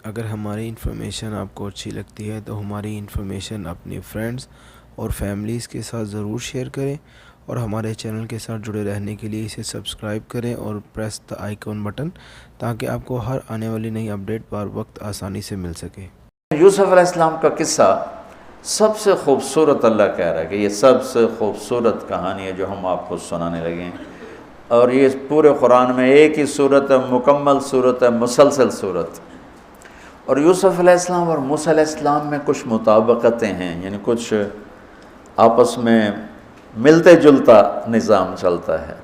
اگر ہماری انفارمیشن آپ کو اچھی لگتی ہے تو ہماری انفارمیشن اپنے فرینڈز اور فیملیز کے ساتھ ضرور شیئر کریں، اور ہمارے چینل کے ساتھ جڑے رہنے کے لیے اسے سبسکرائب کریں اور پریس دا آئیکن بٹن، تاکہ آپ کو ہر آنے والی نئی اپڈیٹ بر وقت آسانی سے مل سکے۔ یوسف علیہ السلام کا قصہ سب سے خوبصورت، اللہ کہہ رہا ہے کہ یہ سب سے خوبصورت کہانی ہے جو ہم آپ کو سنانے لگے ہیں، اور یہ پورے قرآن میں ایک ہی صورت ہے، مکمل صورت ہے، مسلسل صورت۔ اور یوسف علیہ السلام اور موسیٰ علیہ السلام میں کچھ مطابقتیں ہیں، یعنی کچھ آپس میں ملتے جلتا نظام چلتا ہے۔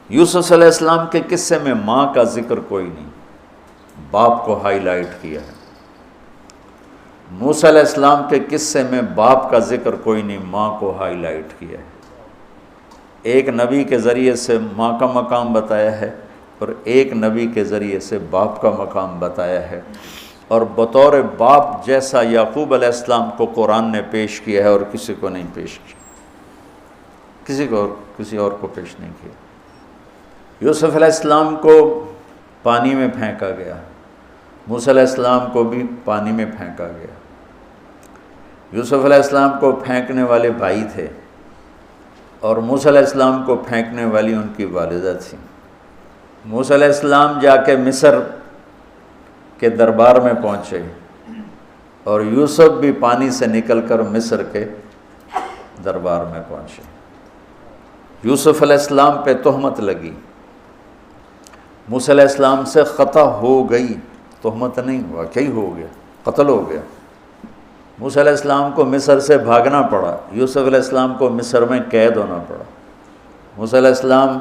یوسف علیہ السلام کے قصے میں ماں کا ذکر کوئی نہیں، باپ کو ہائی لائٹ کیا ہے۔ موسیٰ علیہ السلام کے قصے میں باپ کا ذکر کوئی نہیں، ماں کو ہائی لائٹ کیا ہے۔ ایک نبی کے ذریعے سے ماں کا مقام بتایا ہے، اور ایک نبی کے ذریعے سے باپ کا مقام بتایا ہے، اور بطور باپ جیسا یعقوب علیہ السلام کو قرآن نے پیش کیا ہے اور کسی کو نہیں پیش کیا، کسی اور کو پیش نہیں کیا۔ یوسف علیہ السلام کو پانی میں پھینکا گیا، موسیٰ علیہ السلام کو بھی پانی میں پھینکا گیا۔ یوسف علیہ السلام کو پھینکنے والے بھائی تھے، اور موسیٰ علیہ السلام کو پھینکنے والی ان کی والدہ تھی۔ موسیٰ علیہ السلام جا کے مصر کے دربار میں پہنچے، اور یوسف بھی پانی سے نکل کر مصر کے دربار میں پہنچے۔ یوسف علیہ السلام پہ تہمت لگی، موسیٰ علیہ السلام سے خطا ہو گئی، تہمت نہیں، واقعی ہو گیا، قتل ہو گیا۔ موسیٰ علیہ السلام کو مصر سے بھاگنا پڑا، یوسف علیہ السلام کو مصر میں قید ہونا پڑا۔ موسیٰ علیہ السلام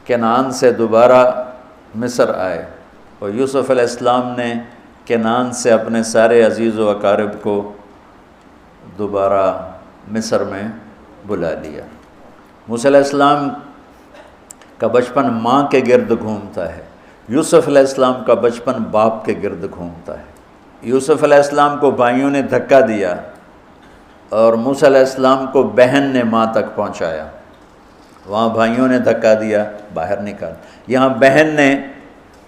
کنعان سے دوبارہ مصر آئے، اور یوسف علیہ السلام نے کنعان سے اپنے سارے عزیز و اقارب کو دوبارہ مصر میں بلا لیا۔ موسیٰ علیہ السلام کا بچپن ماں کے گرد گھومتا ہے، یوسف علیہ السلام کا بچپن باپ کے گرد گھومتا ہے۔ یوسف علیہ السلام کو بھائیوں نے دھکا دیا، اور موسیٰ علیہ السلام کو بہن نے ماں تک پہنچایا۔ وہاں بھائیوں نے دھکا دیا، باہر نکال، یہاں بہن نے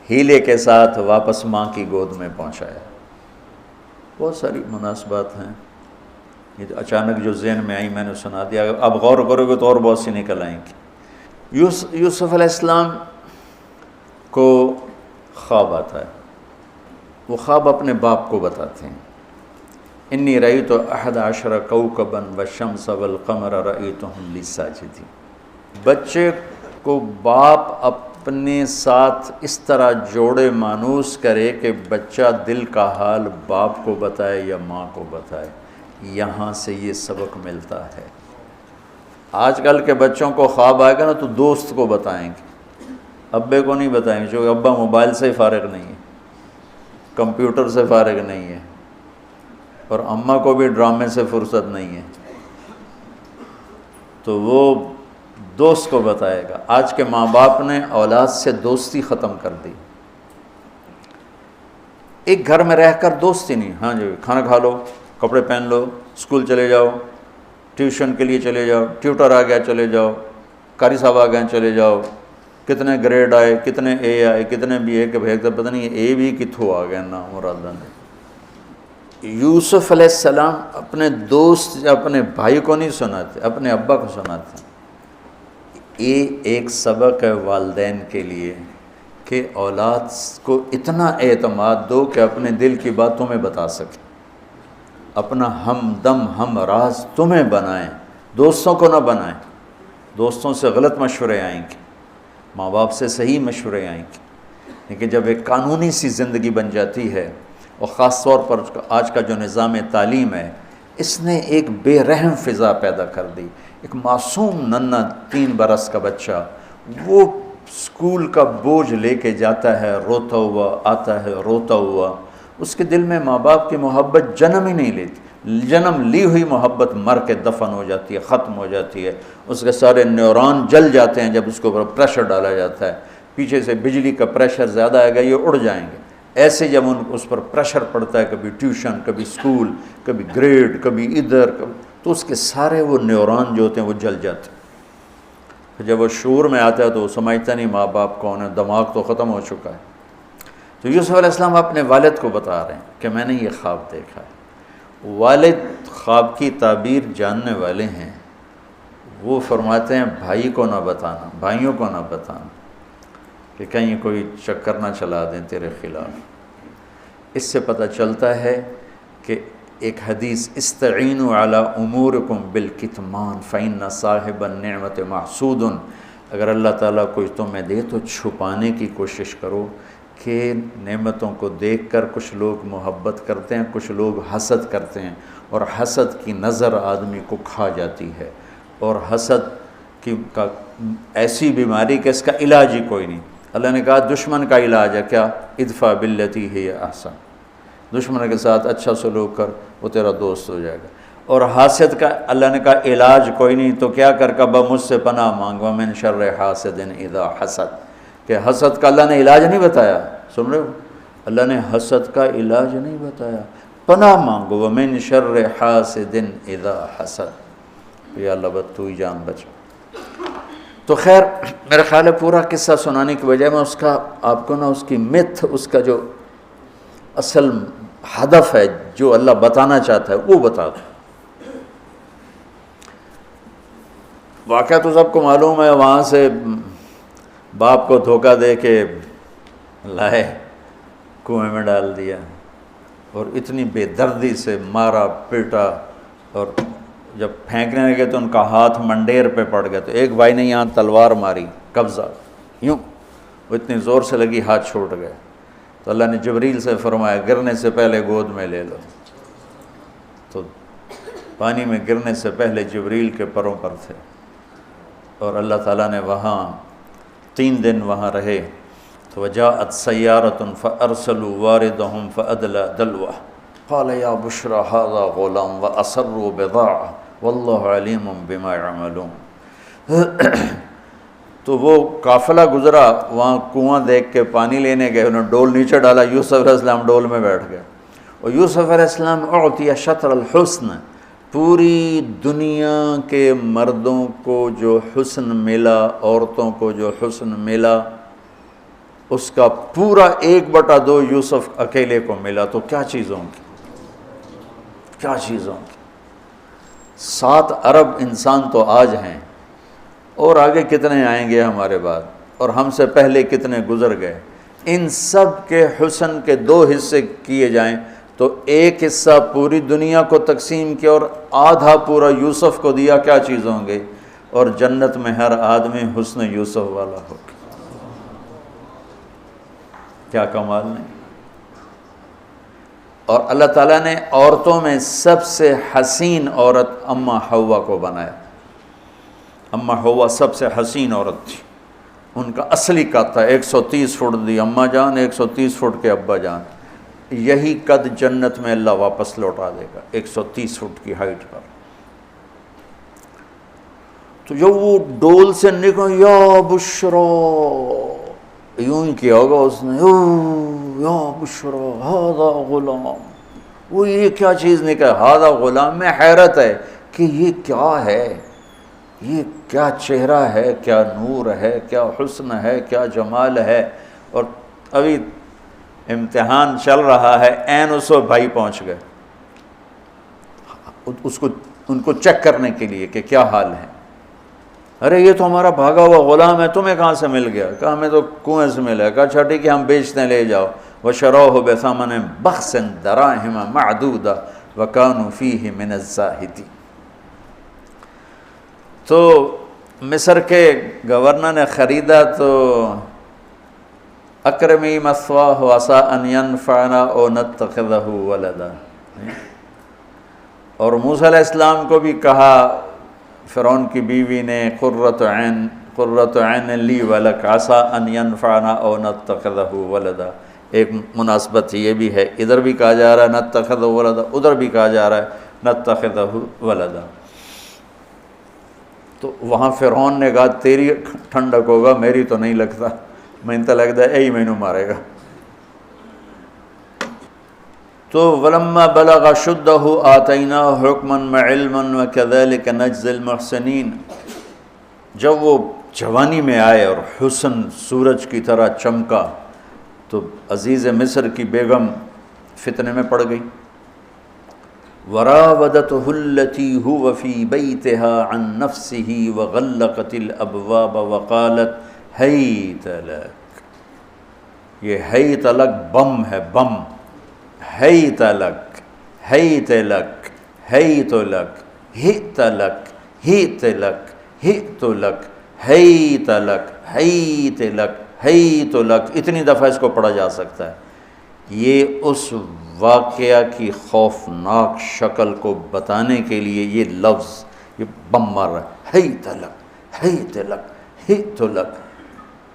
ہیلے کے ساتھ واپس ماں کی گود میں پہنچایا۔ بہت ساری مناسبات ہیں، یہ اچانک جو ذہن میں آئی میں نے سنا دیا، اب غور کرو گے تو اور بہت سی نکل آئیں گی۔ یوسف علیہ السلام کو خواب آتا ہے، وہ خواب اپنے باپ کو بتاتے ہیں۔ انی رأیت 11 کوكبا والشمس والقمر رأیتهم لی ساجدین۔ بچے کو باپ اپنے ساتھ اس طرح جوڑے مانوس کرے کہ بچہ دل کا حال باپ کو بتائے یا ماں کو بتائے، یہاں سے یہ سبق ملتا ہے۔ آج کل کے بچوں کو خواب آئے گا نا تو دوست کو بتائیں گے، ابے کو نہیں بتائیں گے، کیونکہ ابا موبائل سے فارغ نہیں ہے، کمپیوٹر سے فارغ نہیں ہے، اور اماں کو بھی ڈرامے سے فرصت نہیں ہے، تو وہ دوست کو بتائے گا۔ آج کے ماں باپ نے اولاد سے دوستی ختم کر دی، ایک گھر میں رہ کر دوستی نہیں، ہاں جی کھانا کھا لو، کپڑے پہن لو، اسکول چلے جاؤ، ٹیوشن کے لیے چلے جاؤ، ٹیوٹر آ گیا چلے جاؤ، قاری صاحب آ گئے چلے جاؤ، کتنے گریڈ آئے، کتنے اے آئے، کتنے بی اے کے بھیج دے، پتہ نہیں اے بھی کتھوں آ گئے نا مرادہ نے۔ یوسف علیہ السلام اپنے دوست اپنے بھائی کو نہیں سناتے، اپنے ابا کو سناتے ہیں۔ یہ ایک سبق ہے والدین کے لیے کہ اولاد کو اتنا اعتماد دو کہ اپنے دل کی بات تمہیں بتا سکے، اپنا ہمدم ہم راز تمہیں بنائیں، دوستوں کو نہ بنائیں۔ دوستوں سے غلط مشورے آئیں گے، ماں باپ سے صحیح مشورے آئیں گے، لیکن جب ایک قانونی سی زندگی بن جاتی ہے، اور خاص طور پر آج کا جو نظام تعلیم ہے، اس نے ایک بے رحم فضا پیدا کر دی۔ ایک معصوم ننھا 3 برس کا بچہ وہ اسکول کا بوجھ لے کے جاتا ہے، روتا ہوا آتا ہے، روتا ہوا، اس کے دل میں ماں باپ کی محبت جنم ہی نہیں لیتی، جنم لی ہوئی محبت مر کے دفن ہو جاتی ہے، ختم ہو جاتی ہے، اس کے سارے نیورون جل جاتے ہیں جب اس کے اوپر پریشر ڈالا جاتا ہے، پیچھے سے بجلی کا پریشر زیادہ آئے گا، یہ اڑ جائیں گے۔ ایسے جب اس پر پریشر پڑتا ہے، کبھی ٹیوشن، کبھی اسکول، کبھی گریڈ، کبھی ادھر، تو اس کے سارے وہ نیورون جو ہوتے ہیں وہ جل جاتے ہیں۔ جب وہ شعور میں آتا ہے تو وہ سمجھتا نہیں ماں باپ کون ہے، دماغ تو ختم ہو چکا ہے۔ تو تو یوسف علیہ السلام اپنے والد کو بتا رہے ہیں کہ میں نے یہ خواب دیکھا ہے۔ والد خواب کی تعبیر جاننے والے ہیں، وہ فرماتے ہیں بھائی کو نہ بتانا، بھائیوں کو نہ بتانا کہ کہیں کوئی چکر نہ چلا دیں تیرے خلاف۔ اس سے پتہ چلتا ہے کہ ایک حدیث استعینوا علی امورکم بالکتمان فإن صاحب النعمت محسود، اگر اللہ تعالیٰ کوئی تمہیں دے تو چھپانے کی کوشش کرو، کہ نعمتوں کو دیکھ کر کچھ لوگ محبت کرتے ہیں، کچھ لوگ حسد کرتے ہیں، اور حسد کی نظر آدمی کو کھا جاتی ہے، اور حسد کا ایسی بیماری کہ اس کا علاج ہی کوئی نہیں۔ اللہ نے کہا دشمن کا علاج ہے کیا؟ ادفع باللتی ہی احسن، دشمن کے ساتھ اچھا سلوک کر، وہ تیرا دوست ہو جائے گا۔ اور حاسد کا اللہ نے کہا علاج کوئی نہیں، تو کیا کر کبا مجھ سے پناہ مانگ، ومن شر حاسد اذا حسد، کہ حسد کا اللہ نے علاج نہیں بتایا، سن رہے ہو؟ اللہ نے حسد کا علاج نہیں بتایا، پناہ مانگو، ومن شر حاسد اذا حسد، یا اللہ بس تو ہی جان بچا۔ تو خیر میرا خیال ہے پورا قصہ سنانے کی بجائے میں اس کا آپ کو نا اس کی متھ، اس کا جو اصل ہدف ہے جو اللہ بتانا چاہتا ہے وہ بتا دوں۔ واقعہ تو سب کو معلوم ہے، وہاں سے باپ کو دھوکہ دے کے لائے کنویں میں ڈال دیا، اور اتنی بے دردی سے مارا پیٹا، اور جب پھینکنے لگے تو ان کا ہاتھ منڈیر پہ پڑ گیا، تو ایک بھائی نے یہاں تلوار ماری قبضہ یوں، وہ اتنی زور سے لگی ہاتھ چھوٹ گئے، تو اللہ نے جبریل سے فرمایا گرنے سے پہلے گود میں لے لو، تو پانی میں گرنے سے پہلے جبریل کے پروں پر تھے، اور اللہ تعالیٰ نے وہاں 3 دن وہاں رہے۔ تو وجاءت سیارۃ فارسلوا واردہم فادلی دلوہ قال یا بشری ھذا غلام واسروا بضاعہ واللہ علیم بما یعملون۔ تو وہ قافلہ گزرا، وہاں کنواں دیکھ کے پانی لینے گئے، انہوں نے ڈول نیچے ڈالا، یوسف علیہ السلام ڈول میں بیٹھ گئے، اور یوسف علیہ السلام اعطی شطر الحسن، پوری دنیا کے مردوں کو جو حسن ملا، عورتوں کو جو حسن ملا، اس کا پورا 1/2 یوسف اکیلے کو ملا، تو کیا چیزوں کی، کیا چیزوں کی۔ 7 ارب انسان تو آج ہیں، اور آگے کتنے آئیں گے ہمارے بعد، اور ہم سے پہلے کتنے گزر گئے۔ ان سب کے حسن کے 2 حصے کیے جائیں تو 1 حصہ پوری دنیا کو تقسیم کیا اور آدھا پورا یوسف کو دیا، کیا چیز ہوں گے؟ اور جنت میں ہر آدمی حسن یوسف والا ہو، کیا کمال نہیں۔ اور اللہ تعالیٰ نے عورتوں میں سب سے حسین عورت اماں حوا کو بنایا۔ اماں حوا سب سے حسین عورت تھی، ان کا اصلی قد تھا 130 فٹ دی اماں جان، 130 فٹ کے ابا جان، یہی قد جنت میں اللہ واپس لوٹا دے گا 130 فٹ کی ہائٹ پر۔ تو جب وہ ڈول سے نکل یا بشرا، یوں ہی کیا ہوگا اس نے، یا بشرا ھذا غلام، وہ یہ کیا چیز نکل، ھذا غلام، میں حیرت ہے کہ یہ کیا ہے، یہ کیا چہرہ ہے، کیا نور ہے، کیا حسن ہے، کیا جمال ہے۔ اور ابھی امتحان چل رہا ہے، عین اس وقت بھائی پہنچ گئے ان کو چیک کرنے کے لیے کہ کیا حال ہے۔ ارے یہ تو ہمارا بھاگا ہوا غلام ہے، تمہیں کہاں سے مل گیا؟ کہا ہمیں تو کنویں سے ملا۔ کہا اچھا ٹھیک ہے ہم بیچتے ہیں، لے جاؤ۔ وشروہ بثمن بخس دراہم معدودہ وکانوا فیہ من الزاہدین۔ تو مصر کے گورنر نے خریدا تو اکرمی مثواہ وعسیٰ ان ینفعنا او نتخذہ ولدا، اور موسیٰ علیہ السلام کو بھی کہا فرعون کی بیوی نے قرۃ عین لی ولک عسیٰ ان ینفعنا او نتخذہ ولدا۔ ایک مناسبت یہ بھی ہے، ادھر بھی کہا جا رہا ہے نتخذہ ولدا، ادھر بھی کہا جا رہا ہے نتخذہ ولدا۔ تو وہاں فرعون نے کہا تیری ٹھنڈک ہوگا، میری تو نہیں لگتا، میں تو لگتا ہے یہی مینوں مارے گا۔ تو ولما بلغ شدہ آتیناہ حکما وعلما وکذلک نجزی المحسنین، جب وہ جوانی میں آئے اور حسن سورج کی طرح چمکا، تو عزیز مصر کی بیگم فتنے میں پڑ گئی. وراودته التي هو في بيتها عن نفسه وغلقت الابواب وقالت هيت لك. یہ ہیت لک بم ہے، بم. ہیت لک، ہیت لک، ہیت لک، ہیت لک، ہیت لک، ہیت لک، ہیت لک، ہیت لک، ہیت لک. اتنی دفعہ اس کو پڑھا جا سکتا ہے. یہ اس واقعہ کی خوفناک شکل کو بتانے کے لیے یہ لفظ، یہ بم مار رہا ہے. ہیت لک، ہیت لک، ہیت لک،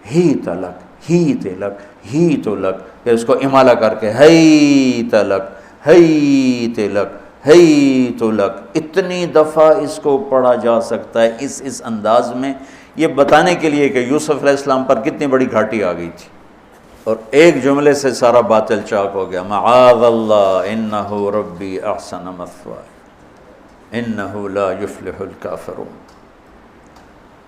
ہیت لک، ہیت لک، ہیت لک. پھر اس کو امالہ کر کے ہیت لک، ہیت لک، ہیت لک. اتنی دفعہ اس کو پڑھا جا سکتا ہے اس انداز میں، یہ بتانے کے لیے کہ یوسف علیہ السلام پر کتنی بڑی گھاٹی آ گئی تھی، اور ایک جملے سے سارا باطل چاک ہو گیا. معاذ اللہ انہ ربی احسن مثوایا انہ لا یفلح الکافرون.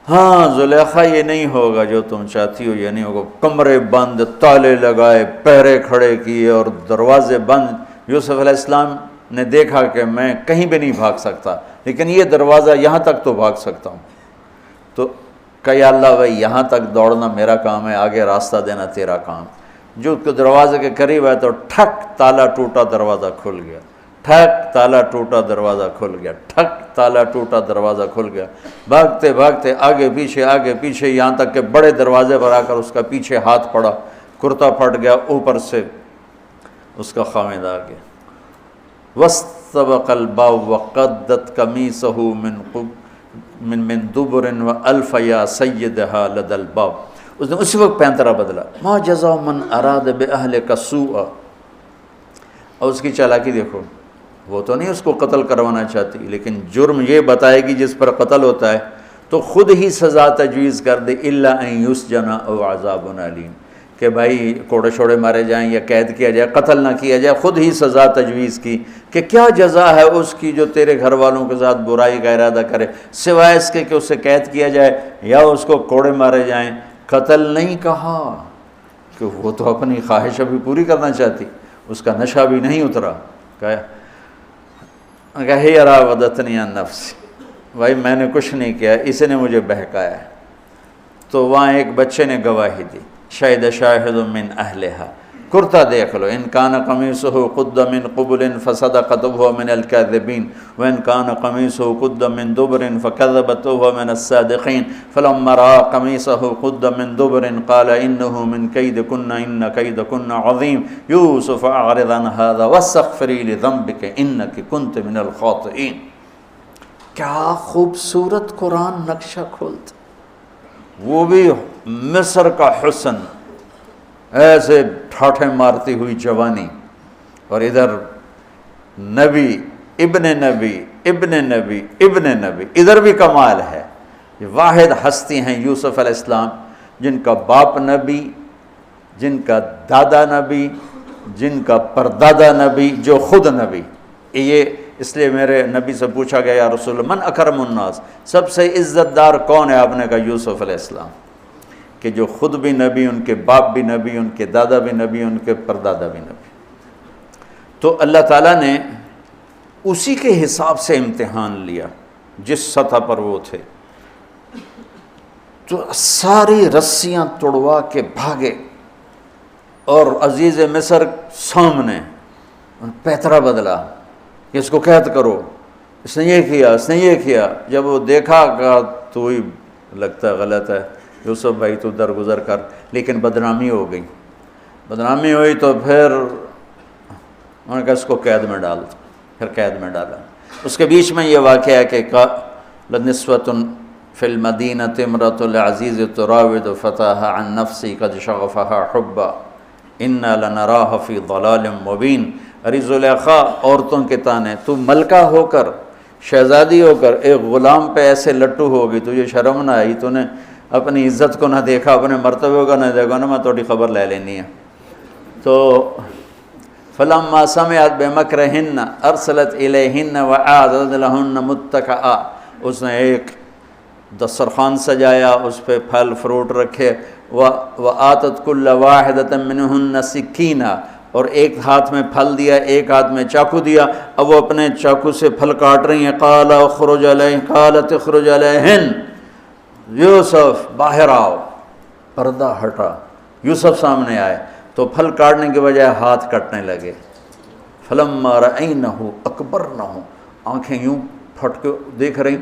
ہاں زلیخا یہ نہیں ہوگا جو تم چاہتی ہو، یہ نہیں ہوگا. کمرے بند، تالے لگائے، پہرے کھڑے کیے اور دروازے بند. یوسف علیہ السلام نے دیکھا کہ میں کہیں بھی نہیں بھاگ سکتا، لیکن یہ دروازہ یہاں تک تو بھاگ سکتا ہوں. تو کہ یا اللہ بھائی یہاں تک دوڑنا میرا کام ہے، آگے راستہ دینا تیرا کام. جو دروازے کے قریب ہے تو ٹھک تالا ٹوٹا دروازہ کھل گیا، ٹھک تالا ٹوٹا دروازہ کھل گیا، ٹھک تالا ٹوٹا دروازہ کھل گیا. بھاگتے بھاگتے آگے پیچھے یہاں تک کہ بڑے دروازے پر آ کر اس کا پیچھے ہاتھ پڑا، کرتا پھٹ گیا، اوپر سے اس کا خامد آ گیا. وَاسْتَبَقَ الْبَابُ وَقَدَّتْ قَمِيصَهُ من دبر وَأَلْفَ يَا سَيِّدَهَا لَدَى الْبَابِ. اس نے اسی وقت پینترا بدلا. مَا جَزَاءُ مَنْ أَرَادَ بِأَهْلِكَ سُوءًا. اور اس کی چالاکی دیکھو، وہ تو نہیں اس کو قتل کروانا چاہتی، لیکن جرم یہ بتائے گی جس پر قتل ہوتا ہے تو خود ہی سزا تجویز کر دے. إِلَّا أَن يُسْجَنَ أَوْ عَذَابٌ أَلِيمٌ. کہ بھائی کوڑے شوڑے مارے جائیں یا قید کیا جائے، قتل نہ کیا جائے. خود ہی سزا تجویز کی کہ کیا جزا ہے اس کی جو تیرے گھر والوں کے ساتھ برائی کا ارادہ کرے، سوائے اس کے کہ اسے قید کیا جائے یا اس کو کوڑے مارے جائیں. قتل نہیں کہا کہ وہ تو اپنی خواہش ابھی پوری کرنا چاہتی، اس کا نشہ بھی نہیں اترا. کہا ہی راودتنی عن نفسی، بھائی میں نے کچھ نہیں کیا، اس نے مجھے بہکایا. تو وہاں ایک بچے نے گواہی دی. شاہد شاہد من اہلہا. کرتا دیکھ لو، ان کان قمیصہ قد من قبل فصدقت وهو من الكاذبین وان کان قمیصہ قد من دبر فکذبت وهو من الصادقین. فلما رأى قمیصہ قد من دبر قال انه من کیدکن ان کیدکن عظیم. یوسف اعرض عن هذا واستغفری لذنبک انک کنت من الخاطئین. کیا خوبصورت قرآن نقشہ کھولتا، وہ بھی مصر کا حسن، ایسے ٹھاٹھے مارتی ہوئی جوانی، اور ادھر نبی ابن نبی ابن نبی ابن نبی. ادھر بھی کمال ہے. یہ واحد ہستی ہیں یوسف علیہ السلام جن کا باپ نبی، جن کا دادا نبی، جن کا پردادا نبی، جو خود نبی. یہ اس لیے میرے نبی سے پوچھا گیا یا رسول اللہ من اکرم الناس، سب سے عزت دار کون ہے؟ آپ نے کہا یوسف علیہ السلام، کہ جو خود بھی نبی، ان کے باپ بھی نبی، ان کے دادا بھی نبی، ان کے پردادا بھی نبی. تو اللہ تعالیٰ نے اسی کے حساب سے امتحان لیا جس سطح پر وہ تھے. تو ساری رسیاں توڑوا کے بھاگے اور عزیز مصر سامنے پیترا بدلا کہ اس کو قید کرو، اس نے یہ کیا، اس نے یہ کیا. جب وہ دیکھا کہ تو ہی لگتا ہے غلط ہے، یوسف بھائی تو درگزر کر. لیکن بدنامی ہو گئی، بدنامی ہوئی تو پھر انہوں نے کہا اس کو قید میں ڈال دو. پھر قید میں ڈالا. اس کے بیچ میں یہ واقعہ ہے کہ لنسوة فی المدینۃ امرأۃ العزیز تراود فتاها عن نفسی قد شغفها حبا انا لنراها فی ضلال مبین. ارے زلیخا عورتوں کے تانے، تو ملکہ ہو کر، شہزادی ہو کر ایک غلام پہ ایسے لٹو ہوگی، تجھے شرم نہ آئی؟ تو نے اپنی عزت کو نہ دیکھا، اپنے مرتبے کو نہ دیکھا نا، میں تھوڑی خبر لے لینی ہے. تو فلما سمعت بمکرہن ارسلت الیہن وأعدت لہن متکئا. اس نے ایک دسترخوان سجایا، اس پہ پھل فروٹ رکھے، وآتت کل واحدۃ منہن سکینہ، اور ایک ہاتھ میں پھل دیا، ایک ہاتھ میں چاقو دیا، اب وہ اپنے چاقو سے پھل کاٹ رہی ہیں۔ قالت اخرج علیہن، یوسف باہر آؤ، پردہ ہٹا، یوسف سامنے آئے تو پھل کاٹنے کے بجائے ہاتھ کٹنے لگے۔ فلما رأینہ اکبرنہ، آنکھیں یوں پھٹ کے دیکھ رہی،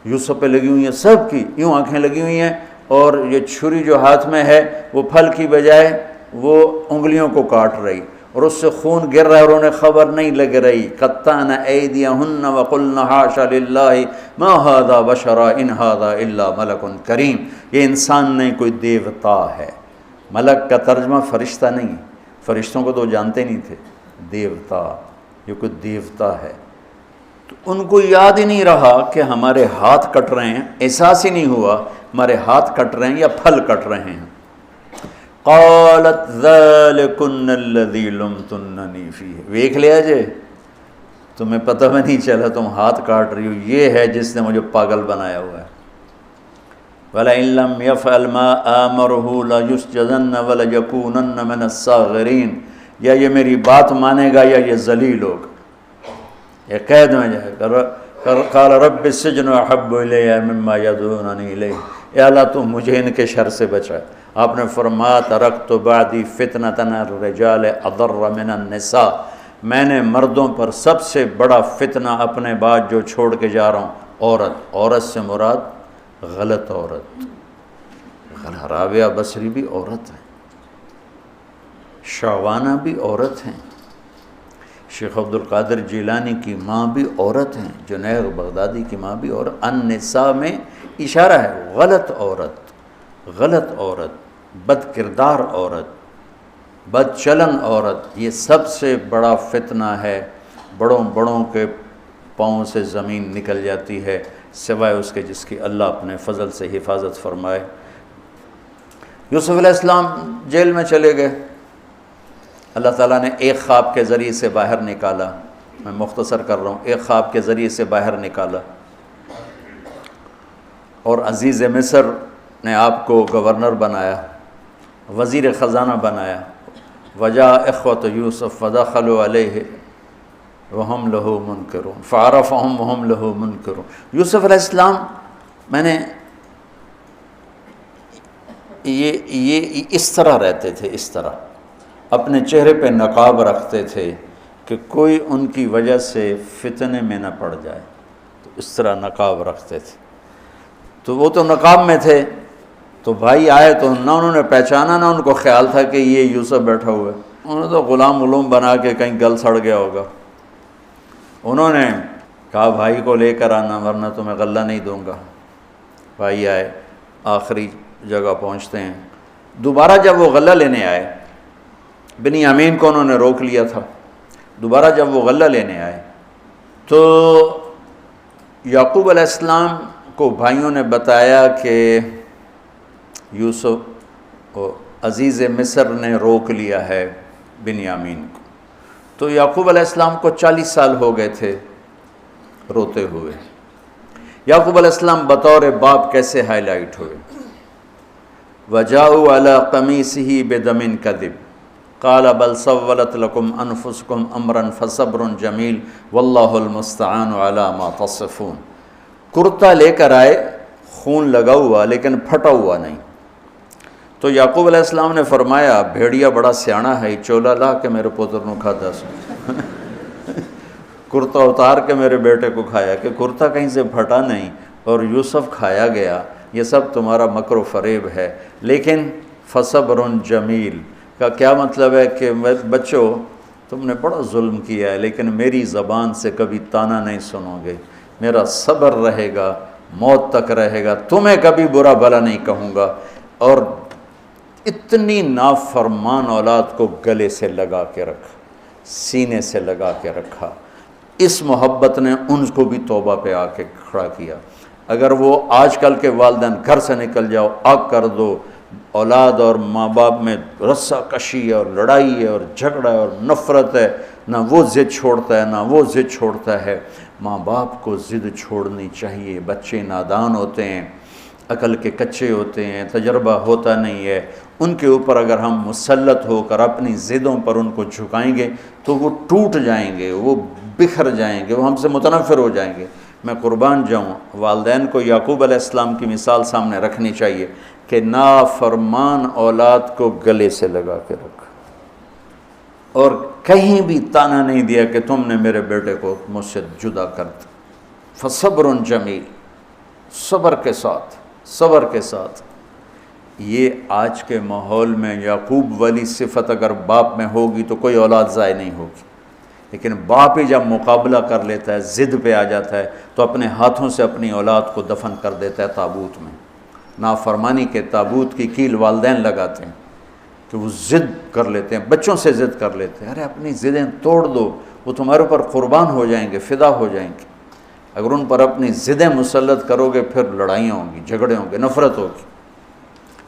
یوسف پہ لگی ہوئی ہیں، سب کی یوں آنکھیں لگی ہوئی ہیں، اور یہ چھری جو ہاتھ میں ہے وہ پھل کی بجائے وہ انگلیوں کو کاٹ رہی، اور اس سے خون گر رہا ہے اور انہیں خبر نہیں لگ رہی۔ قطعن ایدیہن وقلن حاش للہ ما ھذا بشرا ان ھذا الا ملک کریم، یہ انسان نہیں، کوئی دیوتا ہے۔ ملک کا ترجمہ فرشتہ نہیں، فرشتوں کو تو جانتے نہیں تھے، دیوتا، یہ کوئی دیوتا ہے۔ تو ان کو یاد ہی نہیں رہا کہ ہمارے ہاتھ کٹ رہے ہیں، احساس ہی نہیں ہوا ہمارے ہاتھ کٹ رہے ہیں یا پھل کٹ رہے ہیں۔ قالت ذالکن الذی لمتننی فیہ، ویکھ لیا جے، تمہیں پتہ بھی نہیں چلا تم ہاتھ کاٹ رہی ہو، یہ ہے جس نے مجھے پاگل بنایا ہوا ہے۔ وَلَئِن لَّمْ يَفْعَلْ مَا آمَرُهُ لَيُسْجَنَّ وَلَيَكُونَنَّ مِنَ الصَّاغِرِينَ، یا یہ میری بات مانے گا یا یہ ذلیل ہوگا، یہ قید میں جائے گا۔ قال رب السجن احب الی مما یدعوننی الیہ، اے اللہ تو مجھے ان کے شر سے بچا۔ آپ نے فرمایا ترکت بعدی فتنۃ الرجال اضر من النساء، میں نے مردوں پر سب سے بڑا فتنہ اپنے بعد جو چھوڑ کے جا رہا ہوں عورت۔ عورت سے مراد غلط عورت، رابعہ بصری بھی عورت ہے، شعوانہ بھی عورت ہیں، شیخ عبد القادر جیلانی کی ماں بھی عورت ہیں، جنید بغدادی کی ماں بھی عورت۔ النساء میں اشارہ ہے غلط عورت، غلط عورت، بد کردار عورت، بد چلن عورت، یہ سب سے بڑا فتنہ ہے۔ بڑوں بڑوں کے پاؤں سے زمین نکل جاتی ہے سوائے اس کے جس کی اللہ اپنے فضل سے حفاظت فرمائے۔ یوسف علیہ السلام جیل میں چلے گئے، اللہ تعالیٰ نے ایک خواب کے ذریعے سے باہر نکالا، میں مختصر کر رہا ہوں، ایک خواب کے ذریعے سے باہر نکالا، اور عزیز مصر نے آپ کو گورنر بنایا، وزیر خزانہ بنایا۔ وجاء اخوۃ یوسف فدخلوا علیہ وہم لہ منکرون فعرفہم وہم لہ منکرون۔ یوسف علیہ السلام، میں نے یہ اس طرح رہتے تھے، اس طرح اپنے چہرے پہ نقاب رکھتے تھے کہ کوئی ان کی وجہ سے فتنے میں نہ پڑ جائے، تو اس طرح نقاب رکھتے تھے۔ تو وہ تو نقاب میں تھے، تو بھائی آئے تو نہ انہوں نے پہچانا، نہ ان کو خیال تھا کہ یہ یوسف بیٹھا ہوا ہے، انہوں نے تو غلام علوم بنا کے کہیں گل سڑ گیا ہوگا۔ انہوں نے کہا بھائی کو لے کر آنا ورنہ تمہیں غلہ نہیں دوں گا۔ بھائی آئے، آخری جگہ پہنچتے ہیں، دوبارہ جب وہ غلہ لینے آئے، بنیامین کو انہوں نے روک لیا تھا، دوبارہ جب وہ غلہ لینے آئے تو یعقوب علیہ السلام کو بھائیوں نے بتایا کہ یوسف عزیز مصر نے روک لیا ہے بنیامین کو۔ تو یعقوب علیہ السلام کو 40 سال ہو گئے تھے روتے ہوئے۔ یعقوب علیہ السلام بطور باپ کیسے ہائی لائٹ ہوئے؟ وَجَاءُوا عَلَىٰ قَمِيصِهِ بِدَمٍ كَذِبٍ قَالَ بَلْ سَوَّلَتْ لَكُمْ أَنفُسُكُمْ أَمْرًا فَصَبْرٌ جَمِيلٌ وَاللَّهُ الْمُسْتَعَانُ عَلَىٰ مَا تَصِفُونَ۔ کرتا لے کر آئے، خون لگا ہوا لیکن پھٹا ہوا نہیں۔ تو یعقوب علیہ السلام نے فرمایا بھیڑیا بڑا سیانا ہے، چولا لا کے میرے پوتر نو کھا دس کرتا اتار کے میرے بیٹے کو کھایا، کہ کرتا کہیں سے پھٹا نہیں اور یوسف کھایا گیا، یہ سب تمہارا مکر و فریب ہے۔ لیکن فصبر جمیل کا کیا مطلب ہے کہ بچوں تم نے بڑا ظلم کیا ہے لیکن میری زبان سے کبھی طعنہ نہیں سنو گے، میرا صبر رہے گا، موت تک رہے گا، تمہیں کبھی برا بھلا نہیں کہوں گا۔ اور اتنی نافرمان اولاد کو گلے سے لگا کے رکھا، سینے سے لگا کے رکھا۔ اس محبت نے ان کو بھی توبہ پہ آ کے کھڑا کیا۔ اگر وہ آج کل کے والدین گھر سے نکل جاؤ، آگ کر دو، اولاد اور ماں باپ میں رسہ کشی ہے اور لڑائی ہے اور جھگڑا ہے اور نفرت ہے، نہ وہ ضد چھوڑتا ہے نہ وہ ضد چھوڑتا ہے۔ ماں باپ کو ضد چھوڑنی چاہیے، بچے نادان ہوتے ہیں، عقل کے کچے ہوتے ہیں، تجربہ ہوتا نہیں ہے، ان کے اوپر اگر ہم مسلط ہو کر اپنی ضدوں پر ان کو جھکائیں گے تو وہ ٹوٹ جائیں گے، وہ بکھر جائیں گے، وہ ہم سے متنفر ہو جائیں گے۔ میں قربان جاؤں، والدین کو یعقوب علیہ السلام کی مثال سامنے رکھنی چاہیے کہ نافرمان اولاد کو گلے سے لگا کے رکھا اور کہیں بھی تانا نہیں دیا کہ تم نے میرے بیٹے کو مجھ سے جدا کر دیا۔ فصبر جمیل، صبر کے ساتھ۔ یہ آج کے ماحول میں یعقوب والی صفت اگر باپ میں ہوگی تو کوئی اولاد ضائع نہیں ہوگی، لیکن باپ ہی جب مقابلہ کر لیتا ہے، ضد پہ آ جاتا ہے تو اپنے ہاتھوں سے اپنی اولاد کو دفن کر دیتا ہے تابوت میں۔ نافرمانی کے تابوت کی کیل والدین لگاتے ہیں کہ وہ ضد کر لیتے ہیں، بچوں سے ضد کر لیتے ہیں، ارے اپنی ضدیں توڑ دو، وہ تمہارے اوپر قربان ہو جائیں گے، فدا ہو جائیں گے۔ اگر ان پر اپنی ضدیں مسلط کرو گے پھر لڑائیاں ہوں گی، جھگڑے ہوں گے، نفرت ہوگی۔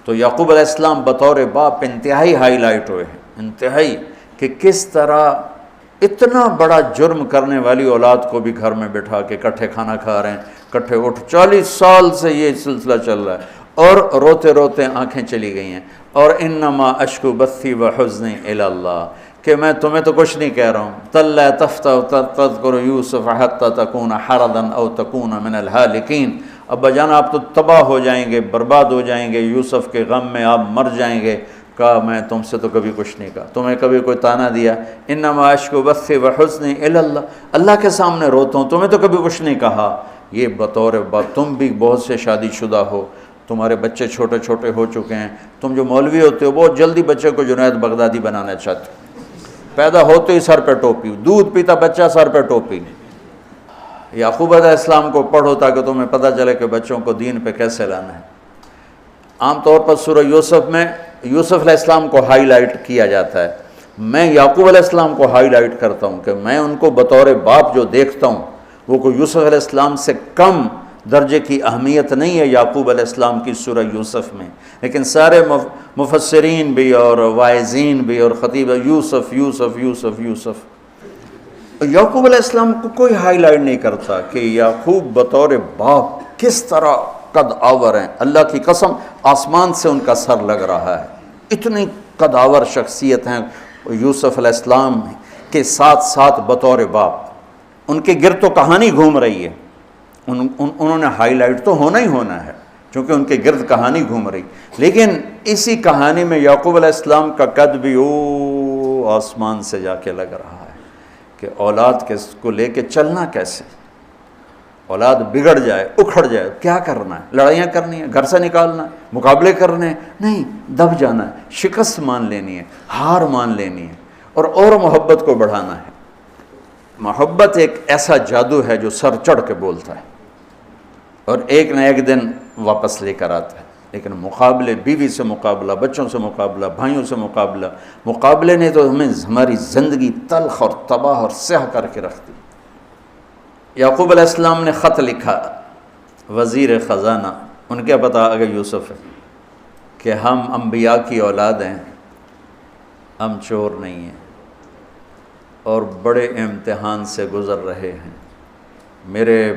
تو یعقوب علیہ السلام بطور باپ انتہائی ہائی لائٹ ہوئے ہیں، انتہائی، کہ کس طرح اتنا بڑا جرم کرنے والی اولاد کو بھی گھر میں بٹھا کے کٹھے کھانا کھا رہے ہیں، کٹھے اٹھ، 40 سال سے یہ سلسلہ چل رہا ہے، اور روتے روتے آنکھیں چلی گئی ہیں، اور انما اشکو بثی وحزنی الی اللہ، کہ میں تمہیں تو کچھ نہیں کہہ رہا ہوں، تَلَّا تَفْتَوْ تَذْكُرُ يُوسُفَ حَتَّى تَكُونَ حَرَضًا أَوْ تَكُونَ مِنَ الْهَالِكِينَ۔ ابا جان آپ تو تباہ ہو جائیں گے، برباد ہو جائیں گے، یوسف کے غم میں آپ مر جائیں گے۔ کہا میں تم سے تو کبھی کچھ نہیں کہا، تمہیں کبھی کوئی تانا دیا؟ انما اشکو بثی وحزنی الی اللہ، اللہ کے سامنے روتا ہوں، تمہیں تو کبھی کچھ نہیں کہا۔ یہ بطور باپ، تم بھی بہت سے شادی شدہ ہو، تمہارے بچے چھوٹے چھوٹے ہو چکے ہیں، تم جو مولوی ہوتے ہو بہت جلدی بچے کو جنید بغدادی بنانا چاہتے ہو، پیدا ہوتے ہی سر پہ ٹوپی، دودھ پیتا بچہ سر پہ ٹوپی۔ یعقوب علیہ السلام کو پڑھو تاکہ تمہیں پتہ چلے کہ بچوں کو دین پہ کیسے لانا ہے۔ عام طور پر سورہ یوسف میں یوسف علیہ السلام کو ہائی لائٹ کیا جاتا ہے، میں یعقوب علیہ السلام کو ہائی لائٹ کرتا ہوں کہ میں ان کو بطور باپ جو دیکھتا ہوں وہ کوئی یوسف علیہ السلام سے کم درجے کی اہمیت نہیں ہے یعقوب علیہ السلام کی سورہ یوسف میں، لیکن سارے مفسرین بھی اور واعظین بھی اور خطیب یوسف یوسف یوسف یوسف، یعقوب علیہ السلام کو کوئی ہائی لائٹ نہیں کرتا کہ یعقوب بطور باپ کس طرح قد آور ہیں۔ اللہ کی قسم آسمان سے ان کا سر لگ رہا ہے، اتنی قد آور شخصیت ہیں یوسف علیہ السلام کے ساتھ ساتھ بطور باپ۔ ان کے گرد تو کہانی گھوم رہی ہے، انہوں نے ہائی لائٹ تو ہونا ہی ہونا ہے چونکہ ان کے گرد کہانی گھوم رہی، لیکن اسی کہانی میں یعقوب علیہ السلام کا قد بھی آسمان سے جا کے لگ رہا ہے کہ اولاد کو لے کے چلنا کیسے، اولاد بگڑ جائے، اکھڑ جائے، کیا کرنا ہے؟ لڑائیاں کرنی ہے، گھر سے نکالنا ہے، مقابلے کرنے ہیں؟ نہیں، دب جانا ہے، شکست مان لینی ہے، ہار مان لینی ہے، اور محبت کو بڑھانا ہے۔ محبت ایک ایسا جادو ہے جو سر چڑھ کے بولتا ہے اور ایک نہ ایک دن واپس لے کر آتا ہے، لیکن مقابلے، بیوی سے مقابلہ، بچوں سے مقابلہ، بھائیوں سے مقابلہ، مقابلے نے تو ہمیں ہماری زندگی تلخ اور تباہ اور سیاہ کر کے رکھ دی۔ یعقوب علیہ السلام نے خط لکھا وزیر خزانہ، ان کے پتہ اگر یوسف ہے، کہ ہم انبیاء کی اولاد ہیں، ہم چور نہیں ہیں اور بڑے امتحان سے گزر رہے ہیں۔ میرے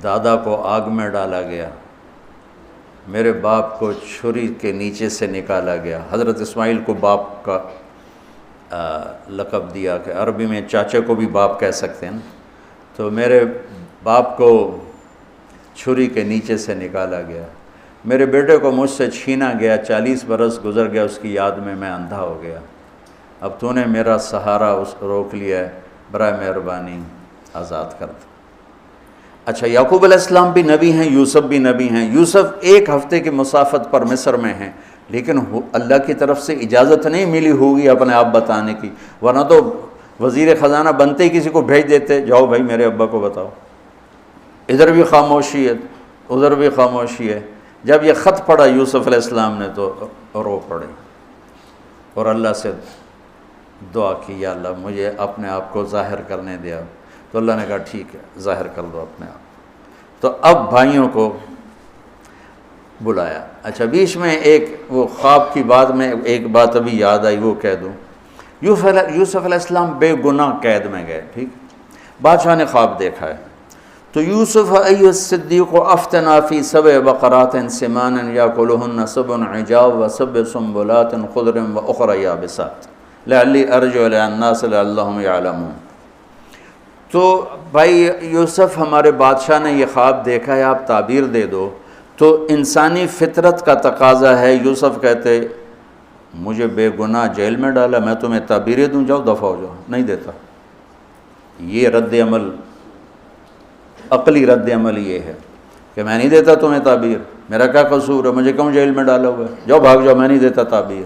دادا کو آگ میں ڈالا گیا، میرے باپ کو چھری کے نیچے سے نکالا گیا۔ حضرت اسماعیل کو باپ کا لقب دیا کہ عربی میں چاچے کو بھی باپ کہہ سکتے ہیں نا، تو میرے باپ کو چھری کے نیچے سے نکالا گیا، میرے بیٹے کو مجھ سے چھینا گیا، 40 برس گزر گیا، اس کی یاد میں اندھا ہو گیا، اب تو نے میرا سہارا روک لیا ہے، برائے مہربانی آزاد کر دو۔ اچھا، یعقوب علیہ السلام بھی نبی ہیں، یوسف بھی نبی ہیں۔ یوسف 1 ہفتے کی مسافت پر مصر میں ہیں، لیکن اللہ کی طرف سے اجازت نہیں ملی ہوگی اپنے آپ بتانے کی، ورنہ تو وزیر خزانہ بنتے ہی کسی کو بھیج دیتے، جاؤ بھائی میرے ابا کو بتاؤ۔ ادھر بھی خاموشی ہے، ادھر بھی خاموشی ہے۔ جب یہ خط پڑھا یوسف علیہ السلام نے تو رو پڑے اور اللہ سے دعا کی، یا اللہ مجھے اپنے آپ کو ظاہر کرنے دیا۔ تو اللہ نے کہا ٹھیک ہے، ظاہر کر دو اپنے آپ۔ تو اب بھائیوں کو بلایا۔ اچھا، بیچ میں ایک وہ خواب کی بات میں ایک بات ابھی یاد آئی، وہ کہہ دوں۔ یوسف علیہ السلام بے گناہ قید میں گئے، ٹھیک، بادشاہ نے خواب دیکھا ہے، تو یوسف ایھا الصدیق افتنا فی سبع بقرات سمان یاکلہن سبع عجاف وسبع سنبلات خضر واخر یابسات لعلی ارجع الی الناس لعلہم یعلمون۔ تو بھائی یوسف ہمارے بادشاہ نے یہ خواب دیکھا ہے، آپ تعبیر دے دو۔ تو انسانی فطرت کا تقاضا ہے، یوسف کہتے مجھے بے گناہ جیل میں ڈالا، میں تمہیں تعبیریں دوں، جاؤ دفع ہو جاؤ، نہیں دیتا۔ یہ رد عمل، عقلی رد عمل یہ ہے کہ میں نہیں دیتا تمہیں تعبیر، میرا کیا قصور ہے، مجھے کیوں جیل میں ڈالا ہوا ہے، جاؤ بھاگ جاؤ، میں نہیں دیتا تعبیر۔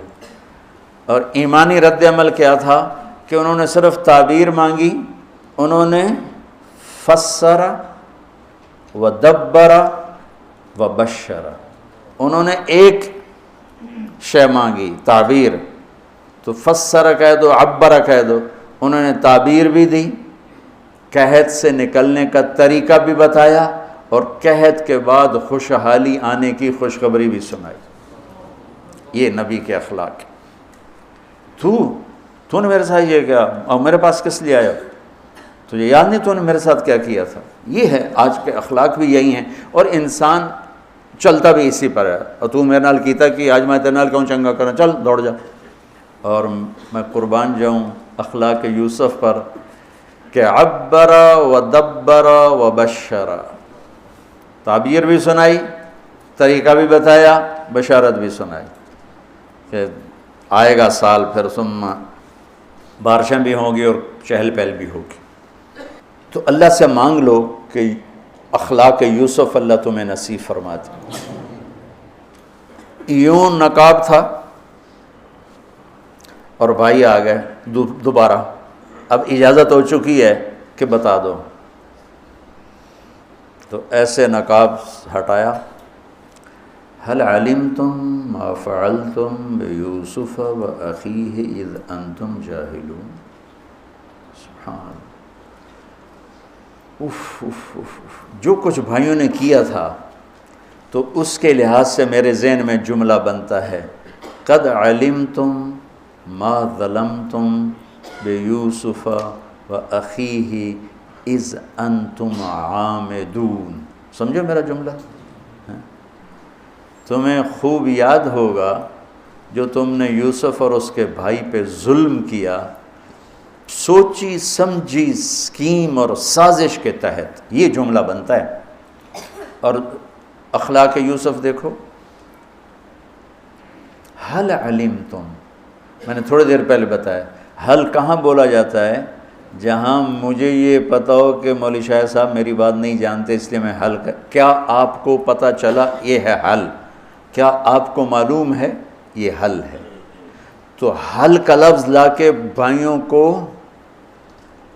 اور ایمانی رد عمل کیا تھا کہ انہوں نے صرف تعبیر مانگی، انہوں نے فسر و دبر و بشر، انہوں نے ایک شے مانگی تعبیر، تو فسر کہہ دو، عبر کہہ دو، انہوں نے تعبیر بھی دی، قحط سے نکلنے کا طریقہ بھی بتایا، اور قحط کے بعد خوشحالی آنے کی خوشخبری بھی سنائی۔ یہ نبی کے اخلاق ہے۔ تو نے میرے ساتھ یہ کیا، اور میرے پاس کس لیے آیا، تجھے یاد نہیں تو نے میرے ساتھ کیا کیا تھا؟ یہ ہے آج کے اخلاق بھی یہی ہیں، اور انسان چلتا بھی اسی پر ہے۔ اور تو میرے نال کیتا کہ آج میں تیرے نال کیوں چنگا کرنا، چل دوڑ جا۔ اور میں قربان جاؤں اخلاق یوسف پر کہ عبر و دبر و بشر، تعبیر بھی سنائی، طریقہ بھی بتایا، بشارت بھی سنائی کہ آئے گا سال پھر ثم بارشیں بھی ہوں گی اور چہل پہل بھی ہوگی۔ تو اللہ سے مانگ لو کہ اخلاق یوسف اللہ تمہیں نصیب فرما دے۔ یوں نقاب تھا اور بھائی آ گئے دوبارہ، اب اجازت ہو چکی ہے کہ بتا دو، تو ایسے نقاب ہٹایا، هل علمتم ما فعلتم بیوسف واخیہ اذ انتم جاہلون۔ سبحان جو کچھ بھائیوں نے کیا تھا تو اس کے لحاظ سے میرے ذہن میں جملہ بنتا ہے، قد علمتم ما ظلمتم بیوسف واخیہ اذ انتم عامدون۔ سمجھو میرا جملہ؟ تمہیں خوب یاد ہوگا جو تم نے یوسف اور اس کے بھائی پہ ظلم کیا، سوچی سمجھی اسکیم اور سازش کے تحت، یہ جملہ بنتا ہے۔ اور اخلاق یوسف دیکھو، حل علمتم، میں نے تھوڑی دیر پہلے بتایا، حل کہاں بولا جاتا ہے؟ جہاں مجھے یہ پتہ ہو کہ مولوی شاہ صاحب میری بات نہیں جانتے اس لیے میں حل کیا آپ کو پتہ چلا؟ یہ ہے حل۔ کیا آپ کو معلوم ہے؟ یہ حل ہے۔ تو حل کا لفظ لا کے بھائیوں کو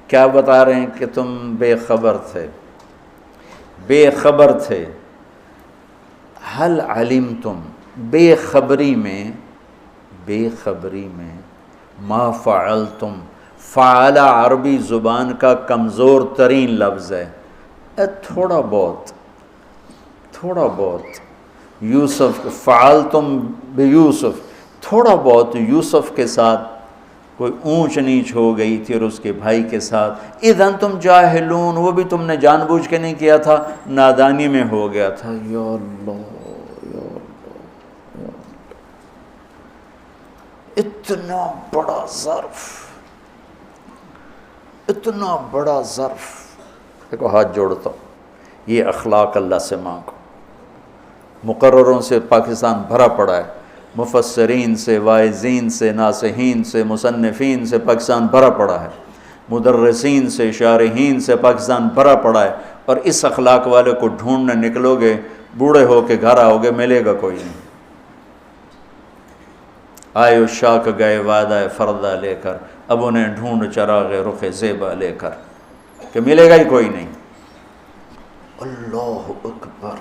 کیا بتا رہے ہیں کہ تم بے خبر تھے، بے خبر تھے۔ حل علمتم، بے خبری میں ما فعلتم، فعل عربی زبان کا کمزور ترین لفظ ہے، تھوڑا بہت یوسف، فعلتم بیوسف، تھوڑا بہت یوسف کے ساتھ کوئی اونچ نیچ ہو گئی تھی اور اس کے بھائی کے ساتھ، اذ انتم جاہلون، وہ بھی تم نے جان بوجھ کے نہیں کیا تھا، نادانی میں ہو گیا تھا۔ یا اللہ، اتنا بڑا ظرف، اتنا بڑا ظرف، دیکھو ہاتھ جوڑتا ہوں، یہ اخلاق اللہ سے مانگو۔ مقرروں سے پاکستان بھرا پڑا ہے، مفسرین سے، واعظین سے، ناصحین سے، مصنفین سے پاکستان بھرا پڑا ہے، مدرسین سے، شارحین سے پاکستان بھرا پڑا ہے، اور اس اخلاق والے کو ڈھونڈنے نکلو گے، بوڑھے ہو کے گھر آؤ گے، ملے گا کوئی نہیں۔ آئے اشاک گئے وعدہ فردہ لے کر، اب انہیں ڈھونڈ چراغ رخ زیبا لے کر، کہ ملے گا ہی کوئی نہیں۔ اللہ اکبر،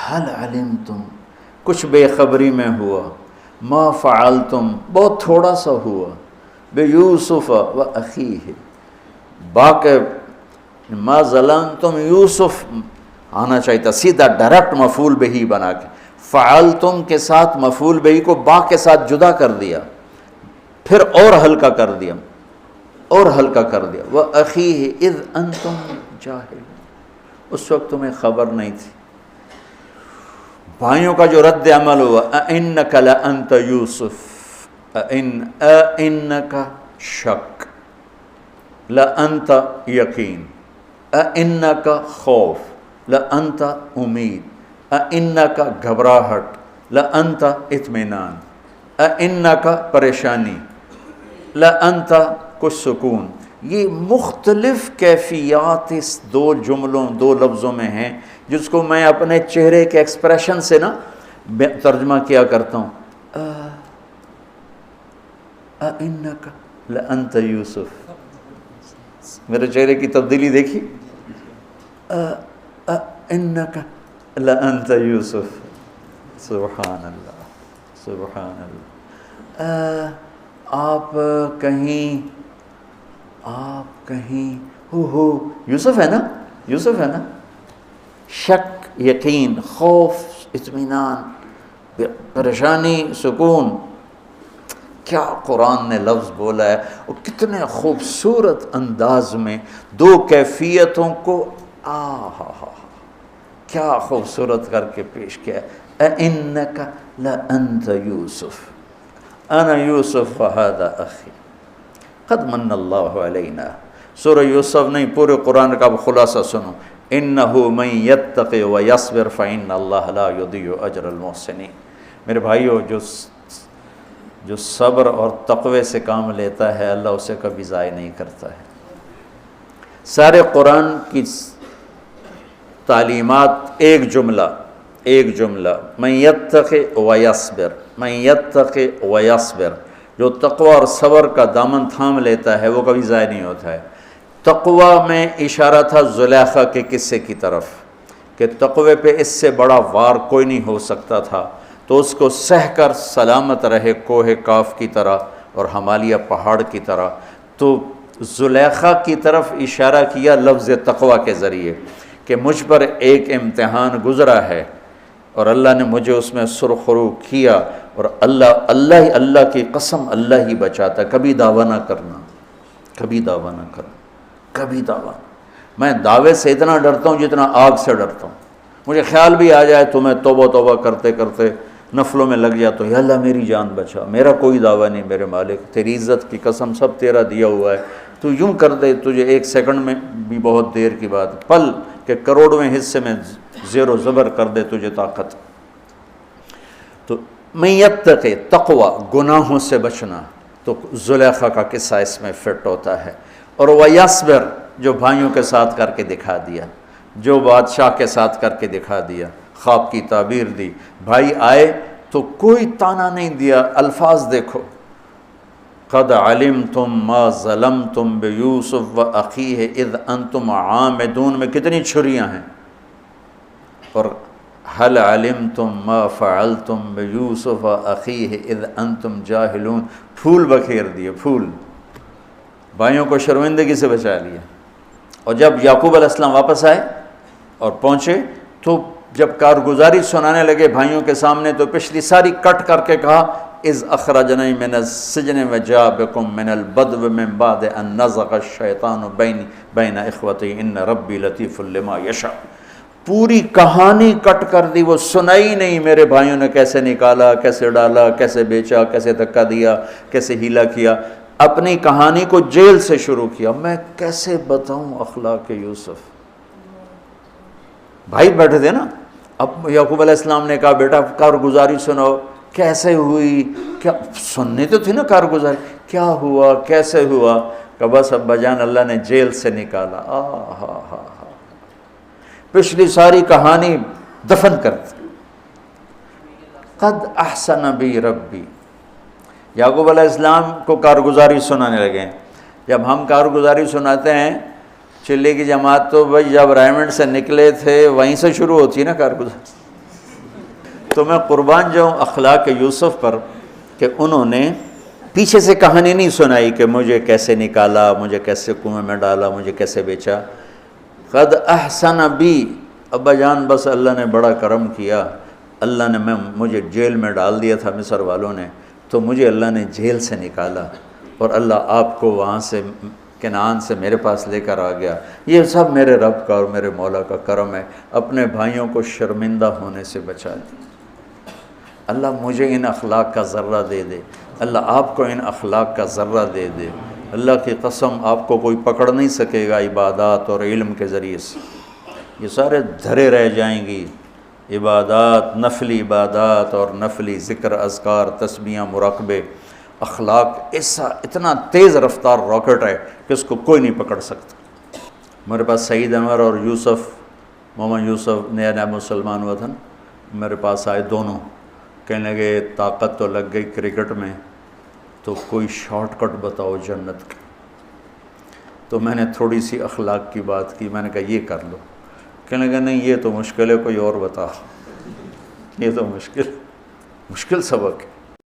حل علمتم، کچھ بے خبری میں ہوا، ما فعلتم، بہت تھوڑا سا ہوا، بیوسف و اخیہ، باقی ما ظلمتم، یوسف آنا چاہیے تھا سیدھا ڈائریکٹ مفعول بہی بنا کے، فعلتم کے ساتھ مفعول بہی کو با کے ساتھ جدا کر دیا، پھر اور ہلکا کر دیا، وَأَخِيهِ إِذْ أَنْتُمْ جَاهِلُونَ، اس وقت تمہیں خبر نہیں تھی۔ بھائیوں کا جو رد عمل ہوا، اِنَّكَ لَأَنْتَ یوسف، اِنَّكَ شک، لَأَنْتَ یقین، اِنَّكَ خوف، لَأَنْتَ امید، اِنَّكَ گھبراہٹ، لَأَنْتَ اطمینان، اِنَّكَ پریشانی، لَأَنْتَ کچھ سکون۔ یہ مختلف کیفیات اس دو جملوں، دو لفظوں میں ہیں، جس کو میں اپنے چہرے کے ایکسپریشن سے نا ترجمہ کیا کرتا ہوں۔ اِنَّكَ لَأَنْتَ یوسف، میرے چہرے کی تبدیلی دیکھی، اِنَّكَ لَأَنْتَ یوسف، سبحان اللہ سبحان اللہ۔ آپ کہیں ہو یوسف ہے نا، یوسف ہے نا، شک، یقین، خوف، اطمینان، پریشانی، سکون، کیا قرآن نے لفظ بولا ہے، اور کتنے خوبصورت انداز میں دو کیفیتوں کو کیا خوبصورت کر کے پیش کیا ہے۔ اِنَّكَ لَأَنْتَ یوسف، انا یوسف فہذا اخی قد من اللہ علینا۔ سورہ یوسف نہیں، پورے قرآن کا خلاصہ سنو، انہ من یتق ویصبر فإن اللہ لا یضیع اجر المحسنین۔ میرے بھائیو، جو صبر اور تقوی سے کام لیتا ہے اللہ اسے کبھی ضائع نہیں کرتا ہے۔ سارے قرآن کی تعلیمات ایک جملہ، من یتق ویصبر، من یتق ویصبر، جو تقوی اور صبر کا دامن تھام لیتا ہے وہ کبھی ضائع نہیں ہوتا ہے۔ تقوی میں اشارہ تھا زلیخا کے قصے کی طرف کہ تقوی پہ اس سے بڑا وار کوئی نہیں ہو سکتا تھا، تو اس کو سہ کر سلامت رہے کوہ کاف کی طرح اور ہمالیہ پہاڑ کی طرح۔ تو زلیخا کی طرف اشارہ کیا لفظ تقوی کے ذریعے کہ مجھ پر ایک امتحان گزرا ہے اور اللہ نے مجھے اس میں سرخرو کیا، اور اللہ کی قسم اللہ ہی بچاتا ہے۔ کبھی دعویٰ نہ کرنا، کبھی دعویٰ نہ کرنا، کبھی دعویٰ۔ میں دعوے سے اتنا ڈرتا ہوں جتنا آگ سے ڈرتا ہوں۔ مجھے خیال بھی آ جائے تو میں توبہ کرتے کرتے نفلوں میں لگ جاتا ہوں، یا اللہ میری جان بچا، میرا کوئی دعویٰ نہیں میرے مالک، تیری عزت کی قسم سب تیرا دیا ہوا ہے، تو یوں کر دے، تجھے ایک سیکنڈ میں بھی بہت دیر کی بات، پل کہ کروڑویں حصے میں زیر و زبر کر دے تجھے طاقت۔ تو من یتق، تقوی، گناہوں سے بچنا، تو زلیخا کا قصہ اس میں فٹ ہوتا ہے۔ اور ویصبر، جو بھائیوں کے ساتھ کر کے دکھا دیا، جو بادشاہ کے ساتھ کر کے دکھا دیا، خواب کی تعبیر دی، بھائی آئے تو کوئی تانا نہیں دیا، الفاظ دیکھو، قد علمتم ما ظلمتم بیوسف واخیہ اذ انتم عامدون میں کتنی چھریاں ہیں، اور هل علمتم ما فعلتم بیوسف واخیہ اذ انتم جاہلون، پھول بکھیر دیے، پھول، بھائیوں کو شرمندگی سے بچا لیا۔ اور جب یعقوب علیہ السلام واپس آئے اور پہنچے تو جب کارگزاری سنانے لگے بھائیوں کے سامنے تو پچھلی ساری کٹ کر کے کہا، اذ اخرجنی من السجن وجاء بکم من البدو من بعد ان نزغ الشیطان بین اخوتی ان ربی لطیف لما یشاء۔ پوری کہانی کٹ کر دی، وہ سنائی نہیں میرے بھائیوں نے کیسے نکالا، کیسے ڈالا، کیسے بیچا، کیسے دھکا دیا، کیسے ہیلا کیا، اپنی کہانی کو جیل سے شروع کیا۔ میں کیسے بتاؤں اخلاق یوسف؟ بھائی بیٹھے تھے نا، اب یعقوب علیہ السلام نے کہا بیٹا کارگزاری سناؤ، کیسے ہوئی، کیا سننی تو تھی نا کارگزاری، کیا ہوا، کیسے ہوا، کہ بس ابا جان اللہ نے جیل سے نکالا۔ پچھلی ساری کہانی دفن کر دی۔ قد احسن بی ربی، یعقوب علیہ السلام کو کارگزاری سنانے لگے۔ جب ہم کارگزاری سناتے ہیں چلے کی جماعت تو بھائی جب ریمنڈ سے نکلے تھے وہیں سے شروع ہوتی ہے نا کارگزاری۔ تو میں قربان جاؤں اخلاق یوسف پر کہ انہوں نے پیچھے سے کہانی نہیں سنائی کہ مجھے کیسے نکالا، مجھے کیسے کنویں میں ڈالا، مجھے کیسے بیچا۔ قد احسن بی، ابا جان بس اللہ نے بڑا کرم کیا، اللہ نے مجھے جیل میں ڈال دیا تھا مصر والوں نے، تو مجھے اللہ نے جیل سے نکالا، اور اللہ آپ کو وہاں سے کنعان سے میرے پاس لے کر آ گیا۔ یہ سب میرے رب کا اور میرے مولا کا کرم ہے، اپنے بھائیوں کو شرمندہ ہونے سے بچا دی۔ اللہ مجھے ان اخلاق کا ذرہ دے دے، اللہ آپ کو ان اخلاق کا ذرہ دے دے۔ اللہ کی قسم آپ کو کوئی پکڑ نہیں سکے گا عبادات اور علم کے ذریعے سے، یہ سارے دھرے رہ جائیں گی۔ عبادات، نفلی عبادات اور نفلی ذکر، اذکار، تسبیحاں، مراقبے، اخلاق ایسا اتنا تیز رفتار راکٹ ہے کہ اس کو کوئی نہیں پکڑ سکتا۔ میرے پاس سعید انور اور یوسف، محمد یوسف نیا نیا مسلمان ہوا تھا نا، میرے پاس آئے دونوں، کہنے لگے طاقت تو لگ گئی کرکٹ میں، تو کوئی شارٹ کٹ بتاؤ جنت کا۔ تو میں نے تھوڑی سی اخلاق کی بات کی، میں نے کہا یہ کر لو۔ کہنے لگا نہیں یہ تو مشکل ہے، کوئی اور بتا، یہ تو مشکل سبق ہے۔